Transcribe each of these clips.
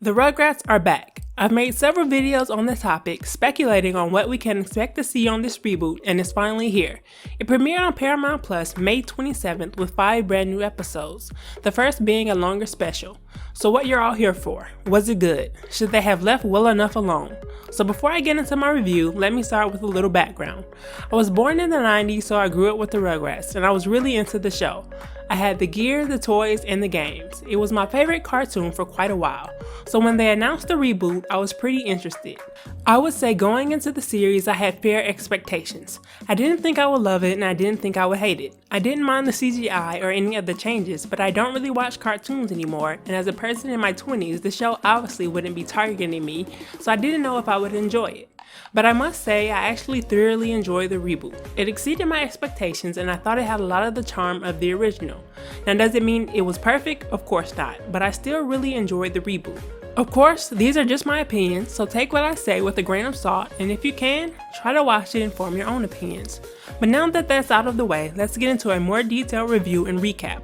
The Rugrats are back. I've made several videos on the topic, speculating on what we can expect to see on this reboot, and it's finally here. It premiered on Paramount Plus May 27th with 5 brand new episodes, the first being a longer special. So what you're all here for? Was it good? Should they have left well enough alone? So before I get into my review, let me start with a little background. I was born in the 90s, so I grew up with the Rugrats, and I was really into the show. I had the gear, the toys, and the games. It was my favorite cartoon for quite a while, so when they announced the reboot, I was pretty interested. I would say going into the series, I had fair expectations. I didn't think I would love it, and I didn't think I would hate it. I didn't mind the CGI or any of the changes, but I don't really watch cartoons anymore, and as a person in my 20s, the show obviously wouldn't be targeting me, so I didn't know if I would enjoy it. But I must say, I actually thoroughly enjoyed the reboot. It exceeded my expectations, and I thought it had a lot of the charm of the original. Now, does it mean it was perfect? Of course not, but I still really enjoyed the reboot. Of course, these are just my opinions, so take what I say with a grain of salt, and if you can, try to watch it and form your own opinions. But now that that's out of the way, let's get into a more detailed review and recap.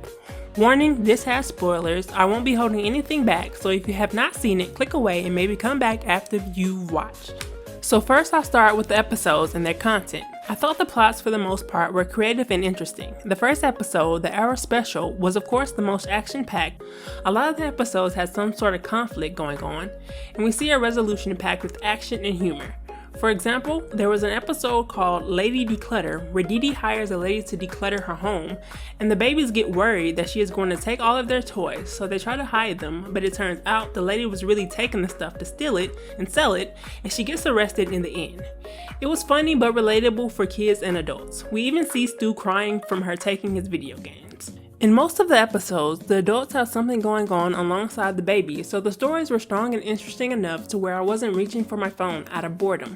Warning, this has spoilers. I won't be holding anything back, so if you have not seen it, click away and maybe come back after you've watched. So first I'll start with the episodes and their content. I thought the plots for the most part were creative and interesting. The first episode, the Hour Special, was of course the most action-packed. A lot of the episodes had some sort of conflict going on, and we see a resolution packed with action and humor. For example, there was an episode called Lady De-Clutter where Dee Dee hires a lady to declutter her home, and the babies get worried that she is going to take all of their toys, so they try to hide them, but it turns out the lady was really taking the stuff to steal it and sell it, and she gets arrested in the end. It was funny but relatable for kids and adults. We even see Stu crying from her taking his video games. In most of the episodes, the adults have something going on alongside the babies, so the stories were strong and interesting enough to where I wasn't reaching for my phone out of boredom.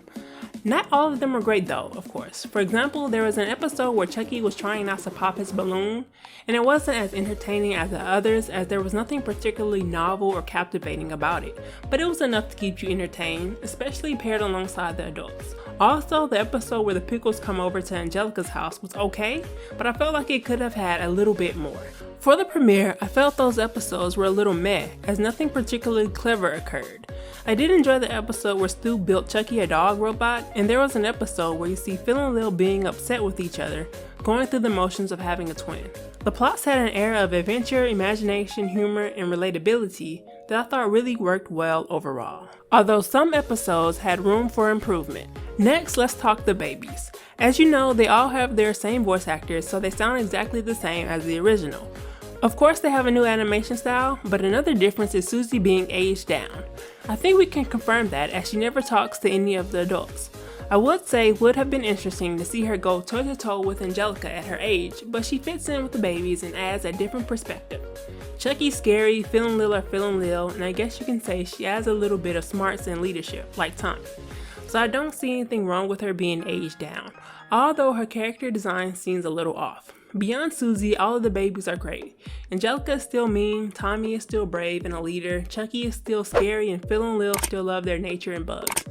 Not all of them were great though, of course. For example, there was an episode where Chucky was trying not to pop his balloon, and it wasn't as entertaining as the others as there was nothing particularly novel or captivating about it, but it was enough to keep you entertained, especially paired alongside the adults. Also, the episode where the Pickles come over to Angelica's house was okay, but I felt like it could have had a little bit more. For the premiere, I felt those episodes were a little meh, as nothing particularly clever occurred. I did enjoy the episode where Stu built Chucky a dog robot, and there was an episode where you see Phil and Lil being upset with each other, going through the motions of having a twin. The plots had an air of adventure, imagination, humor, and relatability that I thought really worked well overall, although some episodes had room for improvement. Next, let's talk the babies. As you know, they all have their same voice actors, so they sound exactly the same as the original. Of course, they have a new animation style, but another difference is Susie being aged down. I think we can confirm that as she never talks to any of the adults. I would say it would have been interesting to see her go toe-to-toe with Angelica at her age, but she fits in with the babies and adds a different perspective. Chucky's scary, Phil and Lil are Phil and Lil, and I guess you can say she adds a little bit of smarts and leadership, like Tommy. So I don't see anything wrong with her being aged down, although her character design seems a little off. Beyond Susie, all of the babies are great. Angelica is still mean, Tommy is still brave and a leader, Chucky is still scary, and Phil and Lil still love their nature and bugs.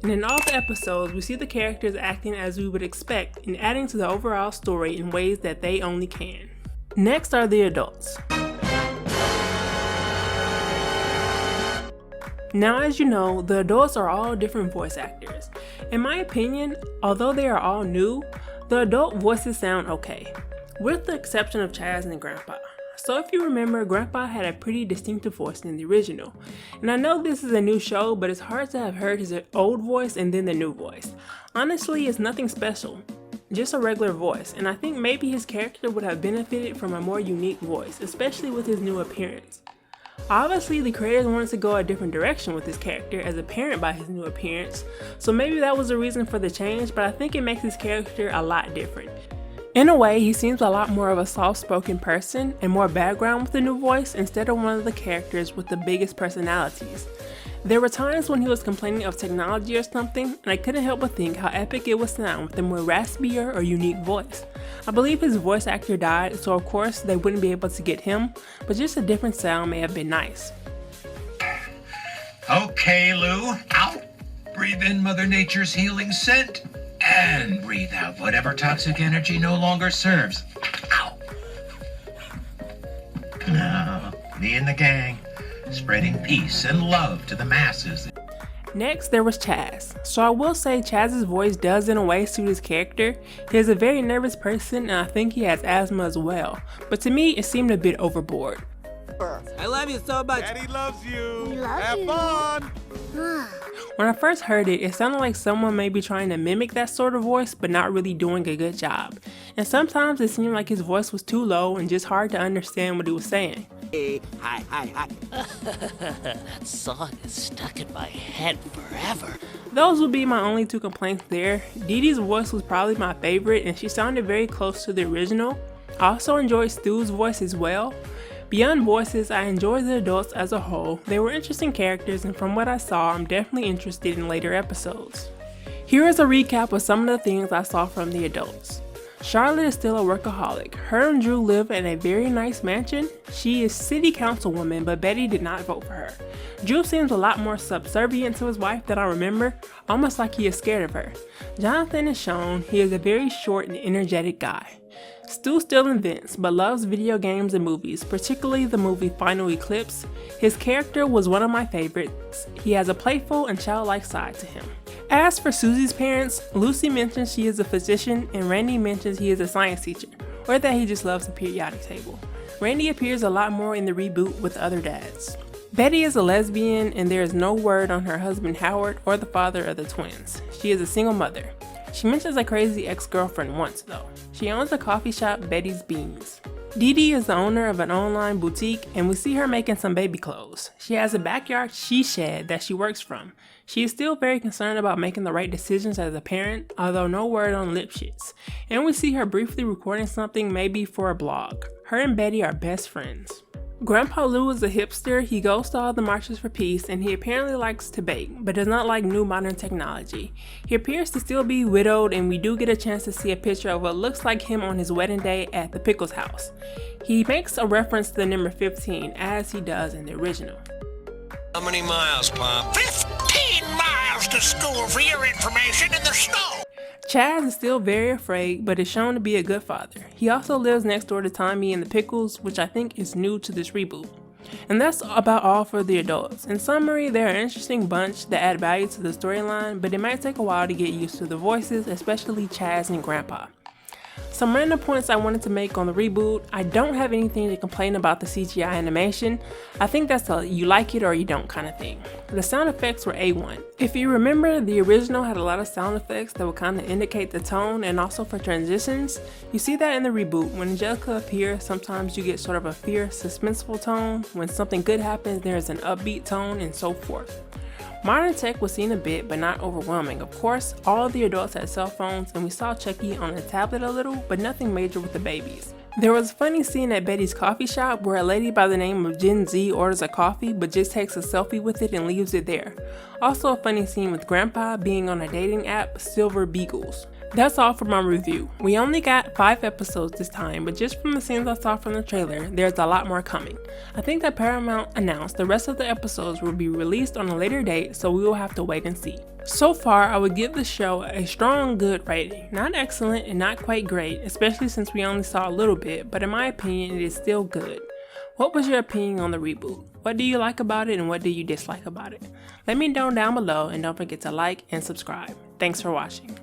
And in all the episodes, we see the characters acting as we would expect and adding to the overall story in ways that they only can. Next are the adults. Now, as you know, the adults are all different voice actors. In my opinion, although they are all new, the adult voices sound okay, with the exception of Chaz and Grandpa. So if you remember, Grandpa had a pretty distinctive voice in the original. And I know this is a new show, but it's hard to have heard his old voice and then the new voice. Honestly, it's nothing special, just a regular voice, and I think maybe his character would have benefited from a more unique voice, especially with his new appearance. Obviously, the creators wanted to go a different direction with his character as apparent by his new appearance, so maybe that was the reason for the change, but I think it makes his character a lot different. In a way, he seems a lot more of a soft-spoken person and more background with the new voice instead of one of the characters with the biggest personalities. There were times when he was complaining of technology or something, and I couldn't help but think how epic it would sound with a more raspier or unique voice. I believe his voice actor died, so of course they wouldn't be able to get him, but just a different sound may have been nice. Okay, Lou, out. Breathe in Mother Nature's healing scent, and breathe out whatever toxic energy no longer serves. Ow. Me and the gang. spreading peace and love to the masses. Next, there was Chaz. So I will say Chaz's voice does in a way suit his character. He is a very nervous person and I think he has asthma as well, but to me it seemed a bit overboard. I love you so much. Daddy loves you. We love Have you. fun. When I first heard it, it sounded like someone may be trying to mimic that sort of voice but not really doing a good job. And sometimes it seemed like his voice was too low and just hard to understand what he was saying. Hey, hi. That song is stuck in my head forever. Those would be my only two complaints there. Dee Dee's voice was probably my favorite and she sounded very close to the original. I also enjoyed Stu's voice as well. Beyond voices, I enjoyed the adults as a whole. They were interesting characters and from what I saw, I'm definitely interested in later episodes. Here is a recap of some of the things I saw from the adults. Charlotte is still a workaholic. Her and Drew live in a very nice mansion. She is city councilwoman, but Betty did not vote for her. Drew seems a lot more subservient to his wife than I remember, almost like he is scared of her. Jonathan is shown. He is a very short and energetic guy. Stu still invents, but loves video games and movies, particularly the movie Final Eclipse. His character was one of my favorites. He has a playful and childlike side to him. As for Susie's parents, Lucy mentions she is a physician and Randy mentions he is a science teacher, or that he just loves the periodic table. Randy appears a lot more in the reboot with other dads. Betty is a lesbian and there is no word on her husband Howard or the father of the twins. She is a single mother. She mentions a crazy ex-girlfriend once though. She owns a coffee shop, Betty's Beans. Dee Dee is the owner of an online boutique and we see her making some baby clothes. She has a backyard she shed that she works from. She is still very concerned about making the right decisions as a parent, although no word on lip shits. And we see her briefly recording something maybe for a blog. Her and Betty are best friends. Grandpa Lou is a hipster. He goes to all the marches for peace and he apparently likes to bake, but does not like new modern technology. He appears to still be widowed and we do get a chance to see a picture of what looks like him on his wedding day at the Pickles house. He makes a reference to the number 15 as he does in the original. How many miles, Pop? 15 miles to school for your information in the snow. Chaz is still very afraid, but is shown to be a good father. He also lives next door to Tommy and the Pickles, which I think is new to this reboot. And that's about all for the adults. In summary, they're an interesting bunch that add value to the storyline, but it might take a while to get used to the voices, especially Chaz and Grandpa. Some random points I wanted to make on the reboot. I don't have anything to complain about the CGI animation. I think that's a you like it or you don't kind of thing. The sound effects were A1. If you remember, the original had a lot of sound effects that would kind of indicate the tone and also for transitions. You see that in the reboot. When Angelica appears, sometimes you get sort of a fierce, suspenseful tone. When something good happens, there's an upbeat tone and so forth. Modern tech was seen a bit, but not overwhelming. Of course, all of the adults had cell phones and we saw Chucky on a tablet a little, but nothing major with the babies. There was a funny scene at Betty's coffee shop where a lady by the name of Gen Z orders a coffee but just takes a selfie with it and leaves it there. Also a funny scene with Grandpa being on a dating app, Silver Beagles. That's all for my review. We only got 5 episodes this time, but just from the scenes I saw from the trailer, there's a lot more coming. I think that Paramount announced the rest of the episodes will be released on a later date, so we will have to wait and see. So far, I would give the show a strong good rating. Not excellent and not quite great, especially since we only saw a little bit, but in my opinion, it is still good. What was your opinion on the reboot? What do you like about it and what do you dislike about it? Let me know down below and don't forget to like and subscribe. Thanks for watching.